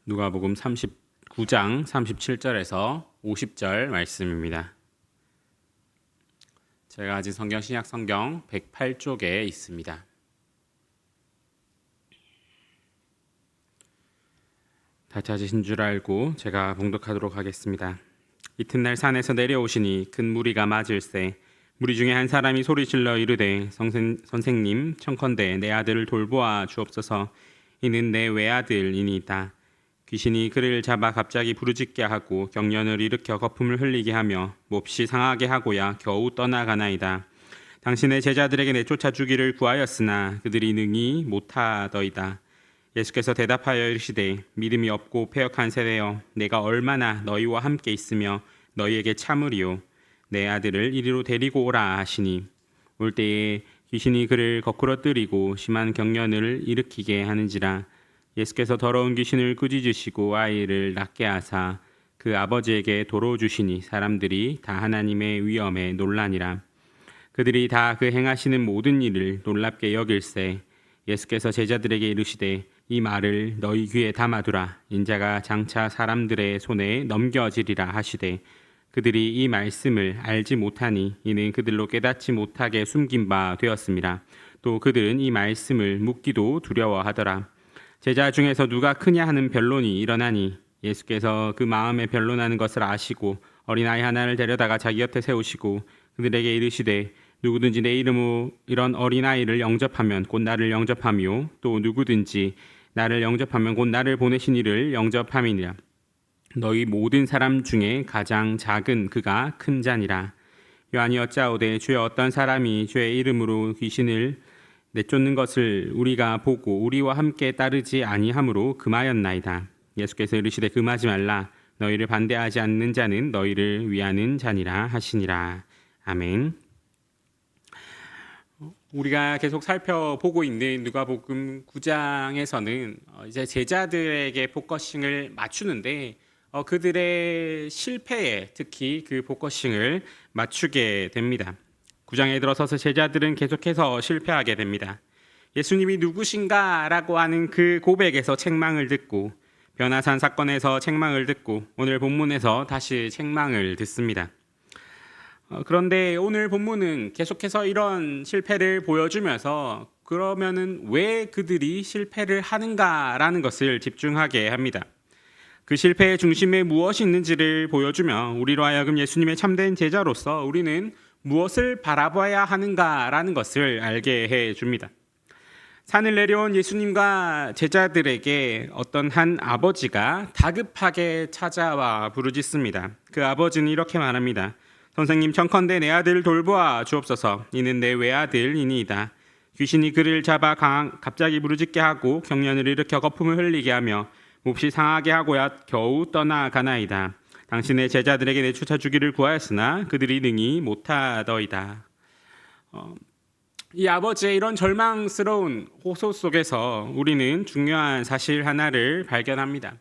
누가복음 39장 37절에서 50절 말씀입니다. 제가 가진 성경 신약 성경 108쪽에 있습니다. 다 찾으신 줄 알고 제가 봉독하도록 하겠습니다. 이튿날 산에서 내려오시니 큰 무리가 맞을세 무리 중에 한 사람이 소리질러 이르되 선생님 청컨대 내 아들을 돌보아 주옵소서. 이는 내 외아들이니이다. 귀신이 그를 잡아 갑자기 부르짖게 하고 경련을 일으켜 거품을 흘리게 하며 몹시 상하게 하고야 겨우 떠나가나이다. 당신의 제자들에게 내쫓아 주기를 구하였으나 그들이 능히 못하더이다. 예수께서 대답하여 이르시되 믿음이 없고 패역한 세대여 내가 얼마나 너희와 함께 있으며 너희에게 참으리요. 내 아들을 이리로 데리고 오라 하시니 올 때에 귀신이 그를 거꾸로 뜨리고 심한 경련을 일으키게 하는지라. 예수께서 더러운 귀신을 꾸짖으시고 아이를 낫게 하사 그 아버지에게 도로 주시니 사람들이 다 하나님의 위엄에 놀라니라. 그들이 다 그 행하시는 모든 일을 놀랍게 여길세 예수께서 제자들에게 이르시되 이 말을 너희 귀에 담아두라. 인자가 장차 사람들의 손에 넘겨지리라 하시되 그들이 이 말씀을 알지 못하니 이는 그들로 깨닫지 못하게 숨긴 바 되었음이라. 또 그들은 이 말씀을 묻기도 두려워하더라. 제자 중에서 누가 크냐 하는 변론이 일어나니 예수께서 그 마음에 변론하는 것을 아시고 어린아이 하나를 데려다가 자기 곁에 세우시고 그들에게 이르시되 누구든지 내 이름으로 이런 어린아이를 영접하면 곧 나를 영접하며 또 누구든지 나를 영접하면 곧 나를 보내신 이를 영접함이니라. 너희 모든 사람 중에 가장 작은 그가 큰 자니라. 요한이 여짜오되 주여 어떤 사람이 주의 이름으로 귀신을 내쫓는 것을 우리가 보고 우리와 함께 따르지 아니하므로 금하였나이다. 예수께서 이르시되 금하지 말라. 너희를 반대하지 않는 자는 너희를 위하는 자니라 하시니라. 아멘. 우리가 계속 살펴보고 있는 누가복음 9장에서는 이제 제자들에게 포커싱을 맞추는데 그들의 실패에 특히 그 포커싱을 맞추게 됩니다. 9장에 들어서서 제자들은 계속해서 실패하게 됩니다. 예수님이 누구신가라고 하는 그 고백에서 책망을 듣고 변화산 사건에서 책망을 듣고 오늘 본문에서 다시 책망을 듣습니다. 그런데 오늘 본문은 계속해서 이런 실패를 보여주면서 그러면은 왜 그들이 실패를 하는가라는 것을 집중하게 합니다. 그 실패의 중심에 무엇이 있는지를 보여주며 우리로 하여금 예수님의 참된 제자로서 우리는 무엇을 바라봐야 하는가라는 것을 알게 해줍니다. 산을 내려온 예수님과 제자들에게 어떤 한 아버지가 다급하게 찾아와 부르짖습니다. 그 아버지는 이렇게 말합니다. 선생님 청컨대 내 아들을 돌보아 주옵소서. 이는 내 외아들이니이다. 귀신이 그를 잡아 갑자기 부르짖게 하고 경련을 일으켜 거품을 흘리게 하며 몹시 상하게 하고야 겨우 떠나가나이다. 당신의 제자들에게 내쫓아 주기를 구하였으나 그들이 능히 못하더이다. 이 아버지의 이런 절망스러운 호소 속에서 우리는 중요한 사실 하나를 발견합니다.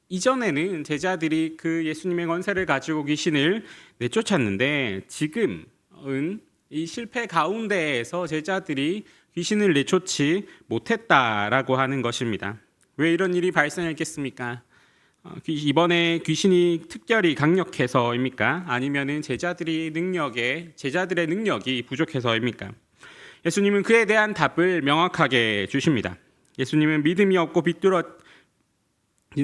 이전에는 제자들이 그 예수님의 권세를 가지고 귀신을 내쫓았는데 지금은 이 실패 가운데에서 제자들이 귀신을 내쫓지 못했다라고 하는 것입니다. 왜 이런 일이 발생했겠습니까? 이번에 귀신이 특별히 강력해서입니까? 아니면은 제자들의 능력이 부족해서입니까? 예수님은 그에 대한 답을 명확하게 주십니다. 예수님은 믿음이 없고 비뚤어진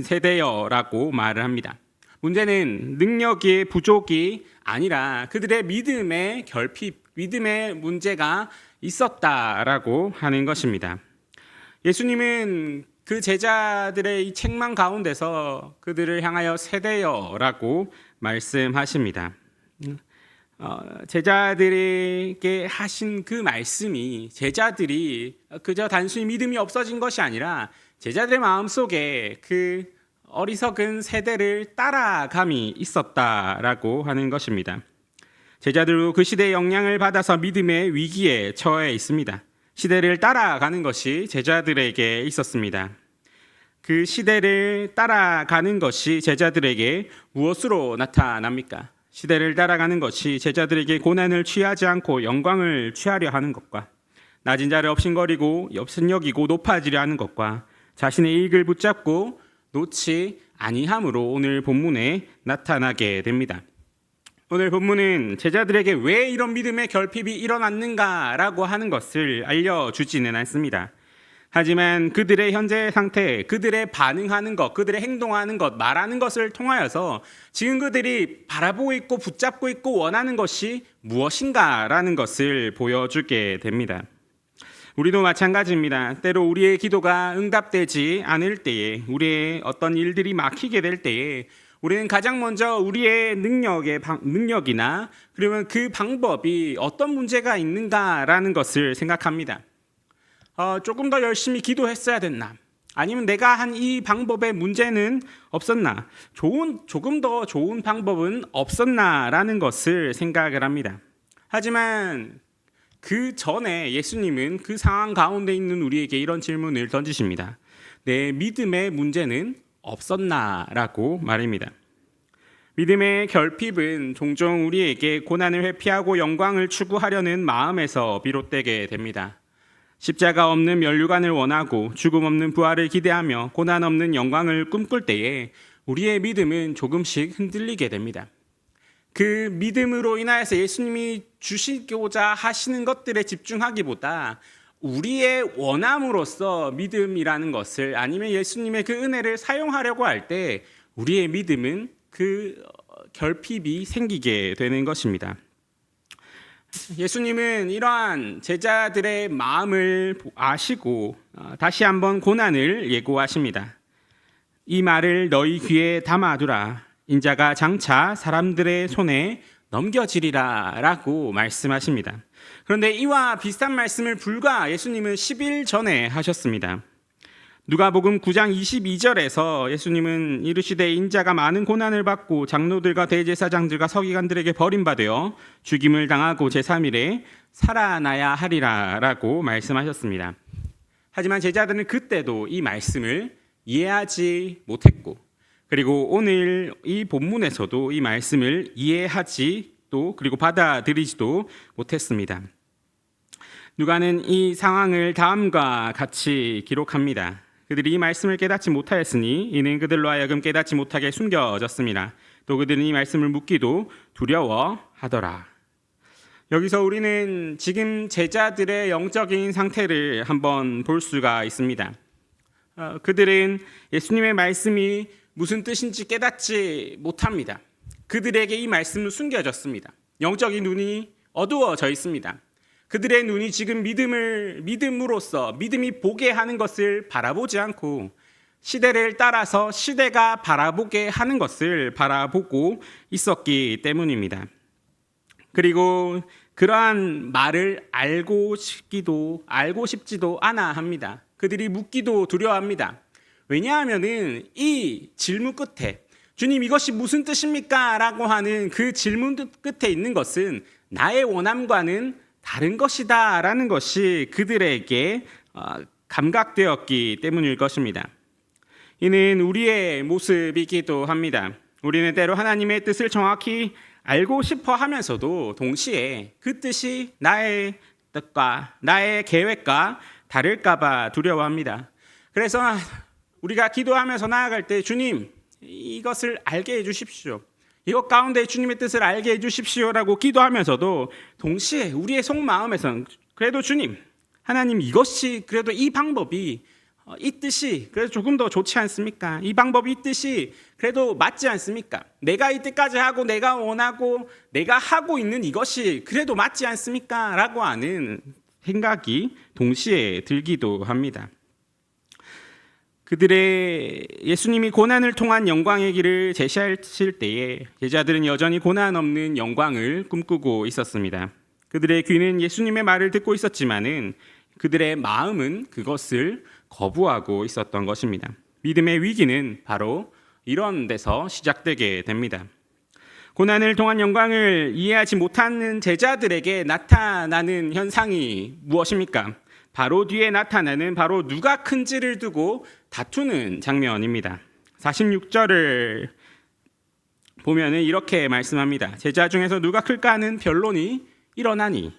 세대여라고 말을 합니다. 문제는 능력의 부족이 아니라 그들의 믿음의 결핍, 믿음의 문제가 있었다라고 하는 것입니다. 예수님은 그 제자들의 이 책망 가운데서 그들을 향하여 세대여라고 말씀하십니다. 제자들에게 하신 그 말씀이 제자들이 그저 단순히 믿음이 없어진 것이 아니라 제자들의 마음속에 그 어리석은 세대를 따라감이 있었다라고 하는 것입니다. 제자들도 그 시대의 영향을 받아서 믿음의 위기에 처해 있습니다. 시대를 따라가는 것이 제자들에게 있었습니다. 그 시대를 따라가는 것이 제자들에게 무엇으로 나타납니까? 시대를 따라가는 것이 제자들에게 고난을 취하지 않고 영광을 취하려 하는 것과 낮은 자를 업신여기고 높아지려 하는 것과 자신의 이익을 붙잡고 놓지 아니함으로 오늘 본문에 나타나게 됩니다. 오늘 본문은 제자들에게 왜 이런 믿음의 결핍이 일어났는가라고 하는 것을 알려주지는 않습니다. 하지만 그들의 현재 상태, 그들의 반응하는 것, 그들의 행동하는 것, 말하는 것을 통하여서 지금 그들이 바라보고 있고 붙잡고 있고 원하는 것이 무엇인가라는 것을 보여주게 됩니다. 우리도 마찬가지입니다. 때로 우리의 기도가 응답되지 않을 때에, 우리의 어떤 일들이 막히게 될 때에 우리는 가장 먼저 우리의 능력이나 그러면 그 방법이 어떤 문제가 있는가라는 것을 생각합니다. 조금 더 열심히 기도했어야 됐나? 아니면 내가 한 이 방법에 문제는 없었나? 조금 더 좋은 방법은 없었나라는 것을 생각을 합니다. 하지만 그 전에 예수님은 그 상황 가운데 있는 우리에게 이런 질문을 던지십니다. 내 믿음의 문제는 없었나라고 말입니다. 믿음의 결핍은 종종 우리에게 고난을 회피하고 영광을 추구하려는 마음에서 비롯되게 됩니다. 십자가 없는 면류관을 원하고 죽음 없는 부활을 기대하며 고난 없는 영광을 꿈꿀 때에 우리의 믿음은 조금씩 흔들리게 됩니다. 그 믿음으로 인하여서 예수님이 주시고자 하시는 것들에 집중하기보다 우리의 원함으로써 믿음이라는 것을 아니면 예수님의 그 은혜를 사용하려고 할 때 우리의 믿음은 그 결핍이 생기게 되는 것입니다. 예수님은 이러한 제자들의 마음을 아시고 다시 한번 고난을 예고하십니다. 이 말을 너희 귀에 담아두라. 인자가 장차 사람들의 손에 넘겨지리라 라고 말씀하십니다. 그런데 이와 비슷한 말씀을 불과 예수님은 10일 전에 하셨습니다. 누가복음 9장 22절에서 예수님은 이르시되 인자가 많은 고난을 받고 장로들과 대제사장들과 서기관들에게 버림받아 죽임을 당하고 제3일에 살아나야 하리라 라고 말씀하셨습니다. 하지만 제자들은 그때도 이 말씀을 이해하지 못했고 그리고 오늘 이 본문에서도 이 말씀을 이해하지 또 그리고 받아들이지도 못했습니다. 누가는 이 상황을 다음과 같이 기록합니다. 그들이 이 말씀을 깨닫지 못하였으니 이는 그들로 하여금 깨닫지 못하게 숨겨졌습니다. 또 그들은 이 말씀을 묻기도 두려워하더라. 여기서 우리는 지금 제자들의 영적인 상태를 한번 볼 수가 있습니다. 그들은 예수님의 말씀이 무슨 뜻인지 깨닫지 못합니다. 그들에게 이 말씀은 숨겨졌습니다. 영적인 눈이 어두워져 있습니다. 그들의 눈이 지금 믿음으로써 믿음이 보게 하는 것을 바라보지 않고 시대를 따라서 시대가 바라보게 하는 것을 바라보고 있었기 때문입니다. 그리고 그러한 말을 알고 싶지도 않아 합니다. 그들이 묻기도 두려워합니다. 왜냐하면은 이 질문 끝에 주님 이것이 무슨 뜻입니까? 라고 하는 그 질문 끝에 있는 것은 나의 원함과는 다른 것이다 라는 것이 그들에게 감각되었기 때문일 것입니다. 이는 우리의 모습이기도 합니다. 우리는 때로 하나님의 뜻을 정확히 알고 싶어 하면서도 동시에 그 뜻이 나의 뜻과 나의 계획과 다를까 봐 두려워합니다. 그래서 우리가 기도하면서 나아갈 때 주님 이것을 알게 해주십시오. 이것 가운데 주님의 뜻을 알게 해주십시오라고 기도하면서도 동시에 우리의 속마음에서는 그래도 주님, 하나님 이것이 그래도 이 방법이 이 뜻이 그래도 조금 더 좋지 않습니까? 이 방법이 이 뜻이 그래도 맞지 않습니까? 내가 이 뜻까지 하고 내가 원하고 내가 하고 있는 이것이 그래도 맞지 않습니까? 라고 하는 생각이 동시에 들기도 합니다. 그들의 예수님이 고난을 통한 영광의 길을 제시하실 때에 제자들은 여전히 고난 없는 영광을 꿈꾸고 있었습니다. 그들의 귀는 예수님의 말을 듣고 있었지만은 그들의 마음은 그것을 거부하고 있었던 것입니다. 믿음의 위기는 바로 이런 데서 시작되게 됩니다. 고난을 통한 영광을 이해하지 못하는 제자들에게 나타나는 현상이 무엇입니까? 바로 뒤에 나타나는 바로 누가 큰지를 두고 다투는 장면입니다. 46절을 보면은 이렇게 말씀합니다. 제자 중에서 누가 클까 하는 변론이 일어나니.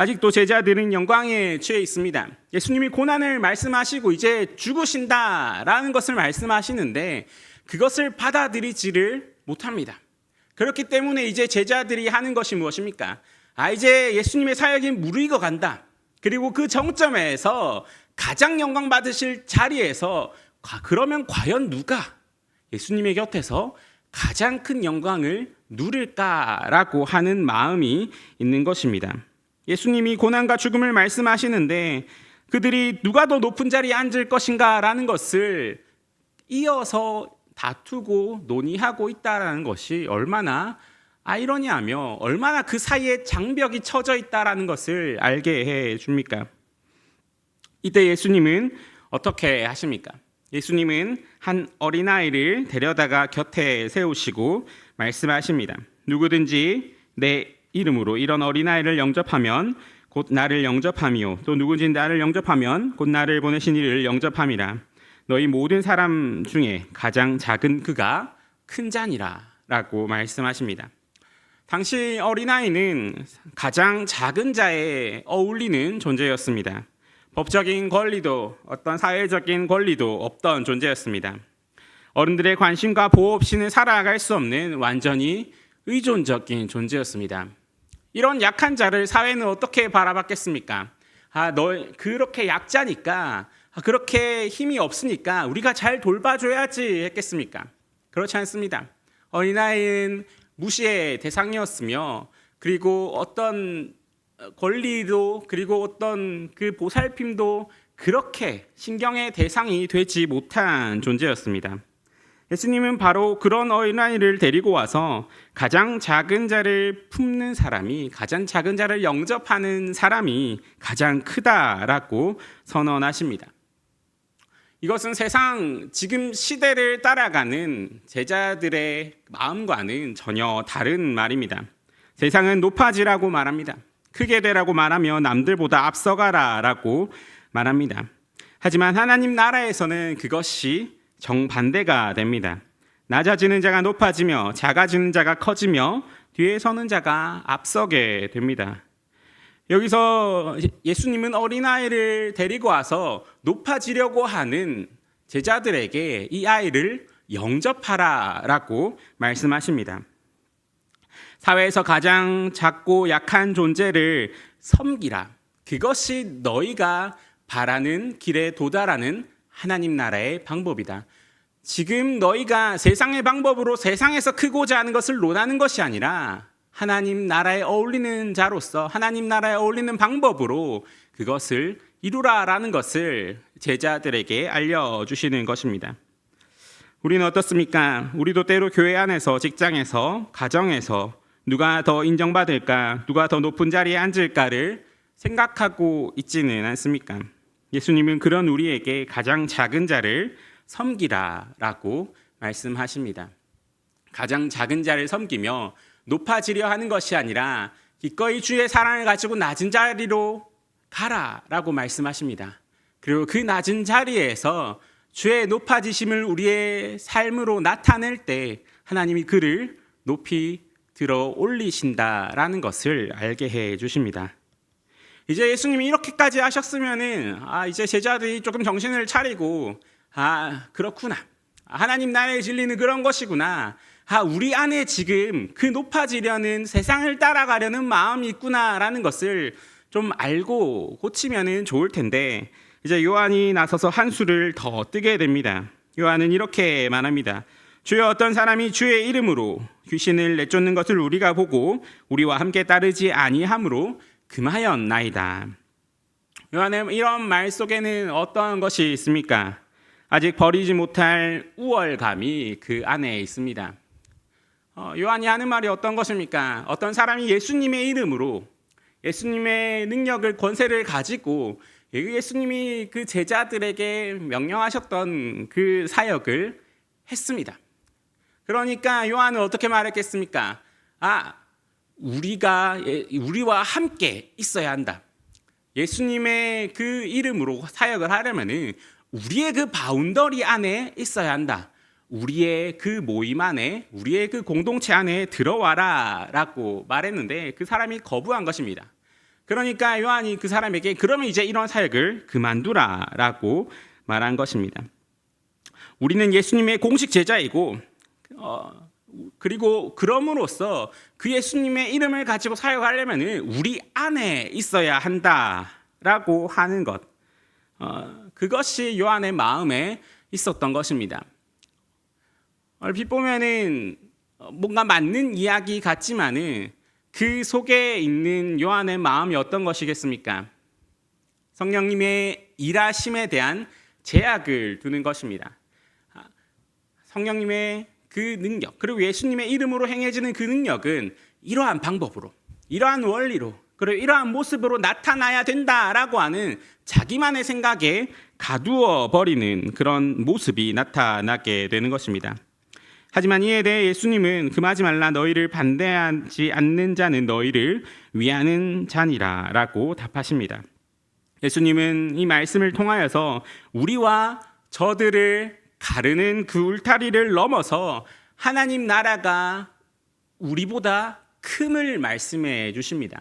아직도 제자들은 영광에 취해 있습니다. 예수님이 고난을 말씀하시고 이제 죽으신다라는 것을 말씀하시는데 그것을 받아들이지를 못합니다. 그렇기 때문에 이제 제자들이 하는 것이 무엇입니까? 이제 예수님의 사역이 무르익어 간다. 그리고 그 정점에서 가장 영광 받으실 자리에서 그러면 과연 누가 예수님의 곁에서 가장 큰 영광을 누릴까라고 하는 마음이 있는 것입니다. 예수님이 고난과 죽음을 말씀하시는데 그들이 누가 더 높은 자리에 앉을 것인가라는 것을 이어서 다투고 논의하고 있다는 것이 얼마나 아이러니하며 얼마나 그 사이에 장벽이 쳐져 있다는 것을 알게 해 줍니까? 이때 예수님은 어떻게 하십니까? 예수님은 한 어린아이를 데려다가 곁에 세우시고 말씀하십니다. 누구든지 내 이름으로 이런 어린아이를 영접하면 곧 나를 영접함이요 또 누구든지 나를 영접하면 곧 나를 보내신 이를 영접함이라. 너희 모든 사람 중에 가장 작은 그가 큰 자니라 라고 말씀하십니다. 당시 어린아이는 가장 작은 자에 어울리는 존재였습니다. 법적인 권리도 어떤 사회적인 권리도 없던 존재였습니다. 어른들의 관심과 보호 없이는 살아갈 수 없는 완전히 의존적인 존재였습니다. 이런 약한 자를 사회는 어떻게 바라봤겠습니까? 너 그렇게 약자니까, 그렇게 힘이 없으니까 우리가 잘 돌봐줘야지 했겠습니까? 그렇지 않습니다. 어린아이는 무시의 대상이었으며 그리고 어떤 권리도 그리고 어떤 그 보살핌도 그렇게 신경의 대상이 되지 못한 존재였습니다. 예수님은 바로 그런 어린아이를 데리고 와서 가장 작은 자를 품는 사람이, 가장 작은 자를 영접하는 사람이 가장 크다라고 선언하십니다. 이것은 세상 지금 시대를 따라가는 제자들의 마음과는 전혀 다른 말입니다. 세상은 높아지라고 말합니다. 크게 되라고 말하며 남들보다 앞서가라라고 말합니다. 하지만 하나님 나라에서는 그것이 정반대가 됩니다. 낮아지는 자가 높아지며 작아지는 자가 커지며 뒤에 서는 자가 앞서게 됩니다. 여기서 예수님은 어린아이를 데리고 와서 높아지려고 하는 제자들에게 이 아이를 영접하라라고 말씀하십니다. 사회에서 가장 작고 약한 존재를 섬기라. 그것이 너희가 바라는 길에 도달하는 하나님 나라의 방법이다. 지금 너희가 세상의 방법으로 세상에서 크고자 하는 것을 논하는 것이 아니라 하나님 나라에 어울리는 자로서 하나님 나라에 어울리는 방법으로 그것을 이루라라는 것을 제자들에게 알려주시는 것입니다. 우리는 어떻습니까? 우리도 때로 교회 안에서, 직장에서, 가정에서 누가 더 인정받을까, 누가 더 높은 자리에 앉을까를 생각하고 있지는 않습니까? 예수님은 그런 우리에게 가장 작은 자를 섬기라라고 말씀하십니다. 가장 작은 자를 섬기며 높아지려 하는 것이 아니라 기꺼이 주의 사랑을 가지고 낮은 자리로 가라라고 말씀하십니다. 그리고 그 낮은 자리에서 주의 높아지심을 우리의 삶으로 나타낼 때 하나님이 그를 높이 들어 올리신다라는 것을 알게 해 주십니다. 이제 예수님이 이렇게까지 하셨으면은 이제 제자들이 조금 정신을 차리고 그렇구나. 하나님 나라의 진리는 그런 것이구나. 우리 안에 지금 그 높아지려는 세상을 따라가려는 마음이 있구나라는 것을 좀 알고 고치면은 좋을 텐데 이제 요한이 나서서 한 수를 더 뜨게 됩니다. 요한은 이렇게 말합니다. 주여 어떤 사람이 주의 이름으로 귀신을 내쫓는 것을 우리가 보고 우리와 함께 따르지 아니함으로 금하였나이다. 요한의 이런 말 속에는 어떤 것이 있습니까? 아직 버리지 못할 우월감이 그 안에 있습니다. 요한이 하는 말이 어떤 것입니까? 어떤 사람이 예수님의 이름으로 예수님의 능력을 권세를 가지고 예수님이 그 제자들에게 명령하셨던 그 사역을 했습니다. 그러니까 요한은 어떻게 말했겠습니까? 우리와 함께 있어야 한다. 예수님의 그 이름으로 사역을 하려면은 우리의 그 바운더리 안에 있어야 한다. 우리의 그 모임 안에, 우리의 그 공동체 안에 들어와라 라고 말했는데 그 사람이 거부한 것입니다. 그러니까 요한이 그 사람에게 그러면 이제 이런 사역을 그만두라라고 말한 것입니다. 우리는 예수님의 공식 제자이고 그리고 그럼으로써 그 예수님의 이름을 가지고 사역하려면 우리 안에 있어야 한다라고 하는 것, 그것이 요한의 마음에 있었던 것입니다. 얼핏 보면은 뭔가 맞는 이야기 같지만은 그 속에 있는 요한의 마음이 어떤 것이겠습니까? 성령님의 일하심에 대한 제약을 두는 것입니다. 성령님의 그 능력, 그리고 예수님의 이름으로 행해지는 그 능력은 이러한 방법으로, 이러한 원리로, 그리고 이러한 모습으로 나타나야 된다라고 하는 자기만의 생각에 가두어 버리는 그런 모습이 나타나게 되는 것입니다. 하지만 이에 대해 예수님은 금하지 말라, 너희를 반대하지 않는 자는 너희를 위하는 자니라 라고 답하십니다. 예수님은 이 말씀을 통하여서 우리와 저들을 가르는 그 울타리를 넘어서 하나님 나라가 우리보다 큼을 말씀해 주십니다.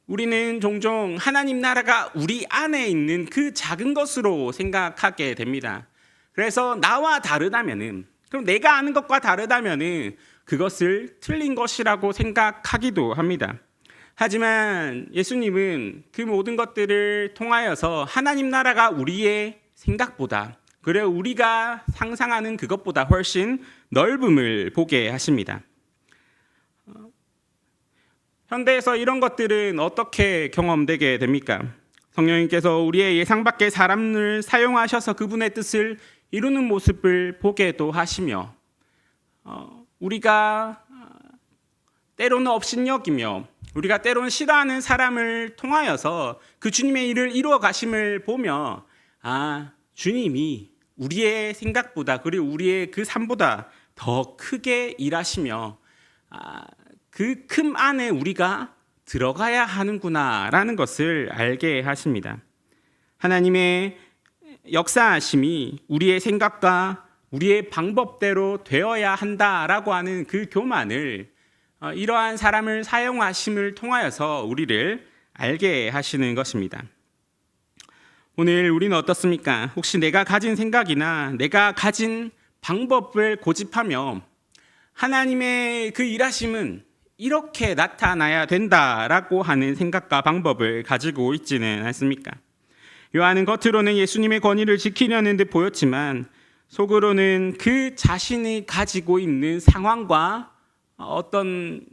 우리는 종종 하나님 나라가 우리 안에 있는 그 작은 것으로 생각하게 됩니다. 그래서 나와 다르다면은, 그럼 내가 아는 것과 다르다면은 그것을 틀린 것이라고 생각하기도 합니다. 하지만 예수님은 그 모든 것들을 통하여서 하나님 나라가 우리의 생각보다, 그래 우리가 상상하는 그것보다 훨씬 넓음을 보게 하십니다. 현대에서 이런 것들은 어떻게 경험되게 됩니까? 성령님께서 우리의 예상 밖의 사람을 사용하셔서 그분의 뜻을 이루는 모습을 보게도 하시며, 우리가 때로는 업신여기며 우리가 때로는 싫어하는 사람을 통하여서 그 주님의 일을 이루어 가심을 보며, 주님이 우리의 생각보다, 그리고 우리의 그 삶보다 더 크게 일하시며 그 큼 안에 우리가 들어가야 하는구나라는 것을 알게 하십니다. 하나님의 역사하심이 우리의 생각과 우리의 방법대로 되어야 한다라고 하는 그 교만을 이러한 사람을 사용하심을 통하여서 우리를 알게 하시는 것입니다. 오늘 우리는 어떻습니까? 혹시 내가 가진 생각이나 내가 가진 방법을 고집하며 하나님의 그 일하심은 이렇게 나타나야 된다라고 하는 생각과 방법을 가지고 있지는 않습니까? 요한은 겉으로는 예수님의 권위를 지키려는 듯 보였지만 속으로는 그 자신이 가지고 있는 상황과 어떤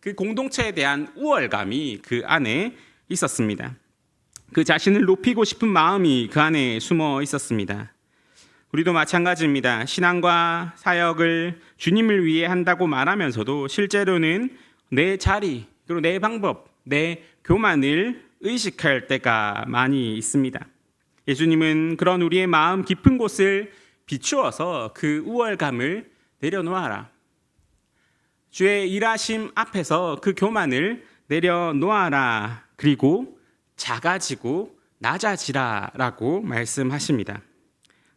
그 공동체에 대한 우월감이 그 안에 있었습니다. 그 자신을 높이고 싶은 마음이 그 안에 숨어 있었습니다. 우리도 마찬가지입니다. 신앙과 사역을 주님을 위해 한다고 말하면서도 실제로는 내 자리, 그리고 내 방법, 내 교만을 의식할 때가 많이 있습니다. 예수님은 그런 우리의 마음 깊은 곳을 비추어서 그 우월감을 내려놓아라, 주의 일하심 앞에서 그 교만을 내려놓아라, 그리고 작아지고 낮아지라라고 말씀하십니다.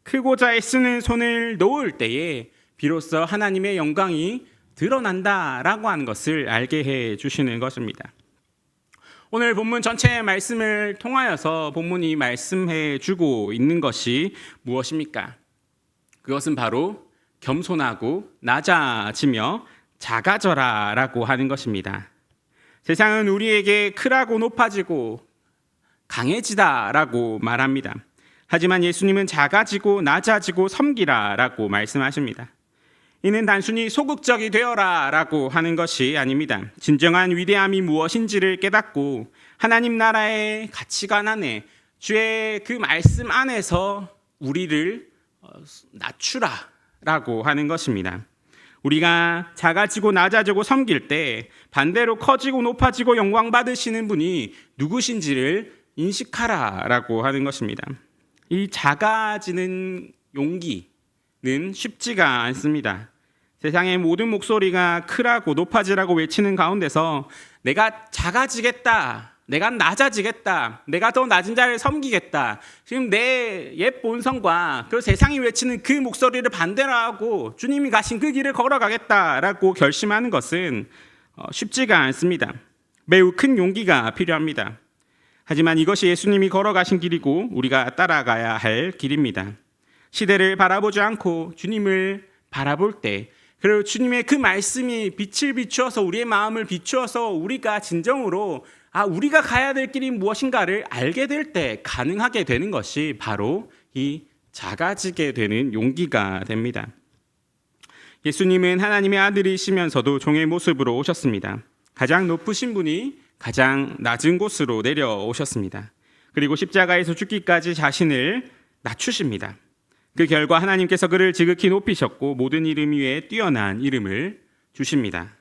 크고자 애쓰는 손을 놓을 때에 비로소 하나님의 영광이 드러난다라고 하는 것을 알게 해 주시는 것입니다. 오늘 본문 전체의 말씀을 통하여서 본문이 말씀해 주고 있는 것이 무엇입니까? 그것은 바로 겸손하고 낮아지며 작아져라라고 하는 것입니다. 세상은 우리에게 크라고 높아지고 강해지다라고 말합니다. 하지만 예수님은 작아지고 낮아지고 섬기라라고 말씀하십니다. 이는 단순히 소극적이 되어라라고 하는 것이 아닙니다. 진정한 위대함이 무엇인지를 깨닫고 하나님 나라의 가치관 안에, 주의 그 말씀 안에서 우리를 낮추라라고 하는 것입니다. 우리가 작아지고 낮아지고 섬길 때 반대로 커지고 높아지고 영광 받으시는 분이 누구신지를 인식하라라고 하는 것입니다. 이 작아지는 용기는 쉽지가 않습니다. 세상의 모든 목소리가 크라고 높아지라고 외치는 가운데서 내가 작아지겠다, 내가 낮아지겠다, 내가 더 낮은 자를 섬기겠다, 지금 내 옛 본성과 그 세상이 외치는 그 목소리를 반대로 하고 주님이 가신 그 길을 걸어가겠다라고 결심하는 것은 쉽지가 않습니다. 매우 큰 용기가 필요합니다. 하지만 이것이 예수님이 걸어가신 길이고 우리가 따라가야 할 길입니다. 시대를 바라보지 않고 주님을 바라볼 때, 그리고 주님의 그 말씀이 빛을 비추어서 우리의 마음을 비추어서 우리가 진정으로 우리가 가야 될 길이 무엇인가를 알게 될 때 가능하게 되는 것이 바로 이 작아지게 되는 용기가 됩니다. 예수님은 하나님의 아들이시면서도 종의 모습으로 오셨습니다. 가장 높으신 분이 가장 낮은 곳으로 내려오셨습니다. 그리고 십자가에서 죽기까지 자신을 낮추십니다. 그 결과 하나님께서 그를 지극히 높이셨고 모든 이름 위에 뛰어난 이름을 주십니다.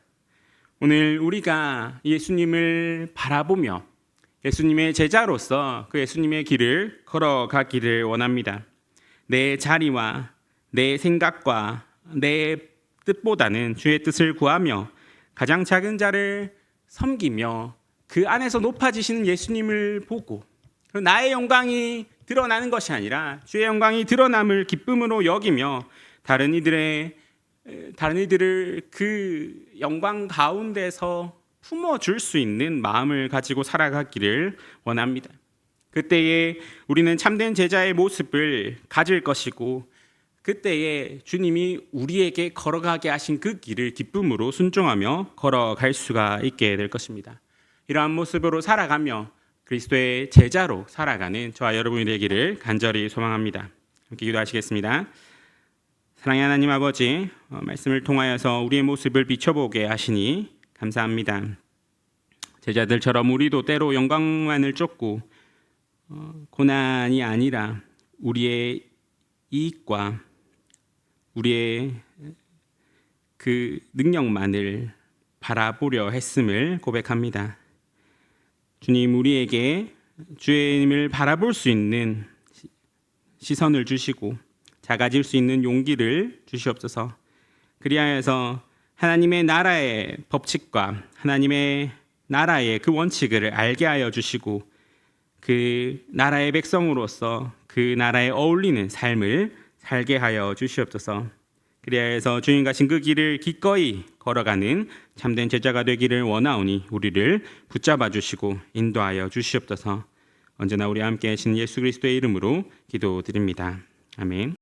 오늘 우리가 예수님을 바라보며 예수님의 제자로서 그 예수님의 길을 걸어가기를 원합니다. 내 자리와 내 생각과 내 뜻보다는 주의 뜻을 구하며 가장 작은 자를 섬기며 그 안에서 높아지시는 예수님을 보고 나의 영광이 드러나는 것이 아니라 주의 영광이 드러남을 기쁨으로 여기며 다른 이들을 그 영광 가운데서 품어줄 수 있는 마음을 가지고 살아가기를 원합니다. 그때에 우리는 참된 제자의 모습을 가질 것이고 그때에 주님이 우리에게 걸어가게 하신 그 길을 기쁨으로 순종하며 걸어갈 수가 있게 될 것입니다. 이러한 모습으로 살아가며 그리스도의 제자로 살아가는 저와 여러분이 되기를 간절히 소망합니다. 함께 기도하시겠습니다. 사랑의 하나님 아버지, 말씀을 통하여서 우리의 모습을 비춰보게 하시니 감사합니다. 제자들처럼 우리도 때로 영광만을 쫓고 고난이 아니라 우리의 이익과 우리의 그 능력만을 바라보려 했음을 고백합니다. 주님, 우리에게 주님을 바라볼 수 있는 시선을 주시고 작아질 수 있는 용기를 주시옵소서. 그리하여서 하나님의 나라의 법칙과 하나님의 나라의 그 원칙을 알게 하여 주시고 그 나라의 백성으로서 그 나라에 어울리는 삶을 살게 하여 주시옵소서. 그리하여서 주님 가신 그 길을 기꺼이 걸어가는 참된 제자가 되기를 원하오니 우리를 붙잡아 주시고 인도하여 주시옵소서. 언제나 우리와 함께 하신 예수 그리스도의 이름으로 기도드립니다. 아멘.